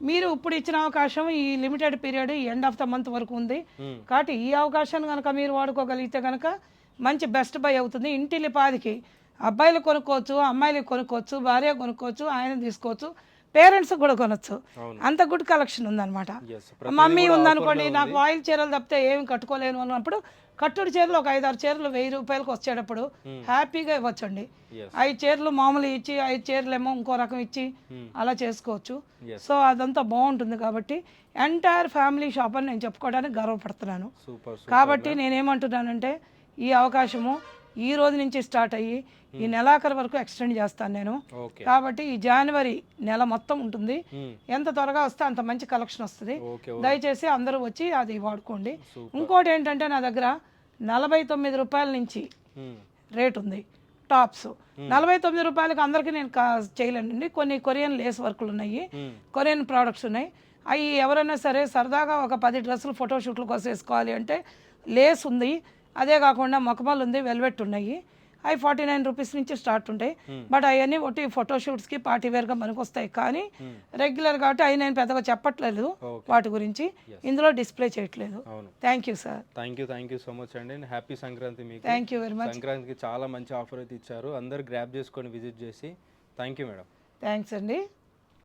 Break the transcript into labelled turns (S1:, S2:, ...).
S1: మీరు ఇప్పుడు ఇచ్చిన అవకాశం ఈ limited period end of the month వరకు ఉంది కాబట్టి ఈ అవకాశాన్ని కనుక మీరు వాడుకోగలిగితే కనుక మంచి బెస్ట్ బై అవుతుంది. ఇంటిల్లిపాదికి అబ్బాయిలు కొనుక్కోవచ్చు, అమ్మాయిలు కొనుక్కోవచ్చు, భార్య కొనుక్కోవచ్చు, ఆయన తీసుకోవచ్చు, పేరెంట్స్ కూడా కొనొచ్చు. అంత గుడ్ కలెక్షన్ ఉందన్నమాట. మమ్మీ ఉందనుకోండి, నాకు ఆయిల్ చీరలు తప్పితే ఏమి కట్టుకోలేను అన్నప్పుడు కట్టుడు చీరలు ఒక 5-6 చీరలు 1000 రూపాయలకు వచ్చేటప్పుడు హ్యాపీగా ఇవ్వచ్చండి. 5 చీరలు మామూలు ఇచ్చి 5 చీరలు ఏమో ఇంకో రకం ఇచ్చి అలా చేసుకోవచ్చు. సో అదంతా బాగుంటుంది. కాబట్టి ఎంటైర్ ఫ్యామిలీ షాప్ అని నేను చెప్పుకోవడానికి గర్వపడుతున్నాను. కాబట్టి నేనేమంటున్నానంటే ఈ అవకాశము ఈ రోజు నుంచి స్టార్ట్ అయ్యి ఈ నెలాఖరు వరకు ఎక్స్టెండ్ చేస్తాను నేను. కాబట్టి ఈ జనవరి నెల మొత్తం ఉంటుంది. ఎంత త్వరగా వస్తే అంత మంచి కలెక్షన్ వస్తుంది. దయచేసి అందరూ వచ్చి అది వాడుకోండి. ఇంకోటి ఏంటంటే నా దగ్గర 49 రూపాయల నుంచి రేట్ ఉంది టాప్స్. 49 రూపాయలకి అందరికీ నేను చేయలేనండి. కొన్ని కొరియన్ లేస్ వర్క్లు ఉన్నాయి, కొరియన్ ప్రోడక్ట్స్ ఉన్నాయి. అవి ఎవరైనా సరే సరదాగా ఒక 10 డ్రెస్సులు ఫోటోషూట్ల కోసం వేసుకోవాలి అంటే లేస్ ఉంది, అదే కాకుండా మఖమల్ ఉంది, వెల్వెట్ ఉన్నాయి. అవి 49 రూపీస్ నుంచి స్టార్ట్ ఉంటాయి. బట్ అవన్నీ ఒకటి ఫోటోషూట్స్కి పార్టీవేర్గా మనకు వస్తాయి. కానీ రెగ్యులర్ కాబట్టి అవి నేను పెద్దగా చెప్పట్లేదు వాటి గురించి, ఇందులో డిస్ప్లే చేయట్లేదు. Thank you sir.
S2: Thank you so much అండి. హ్యాపీ సంక్రాంతి మీకు.
S1: Thank you very much.
S2: సంక్రాంతికి చాలా మంచి ఆఫర్ అయితే ఇచ్చారు. అందరు గ్రాప్ చేసుకొని విజిట్ చేసి. Thank you madam.
S1: థ్యాంక్స్ అండి.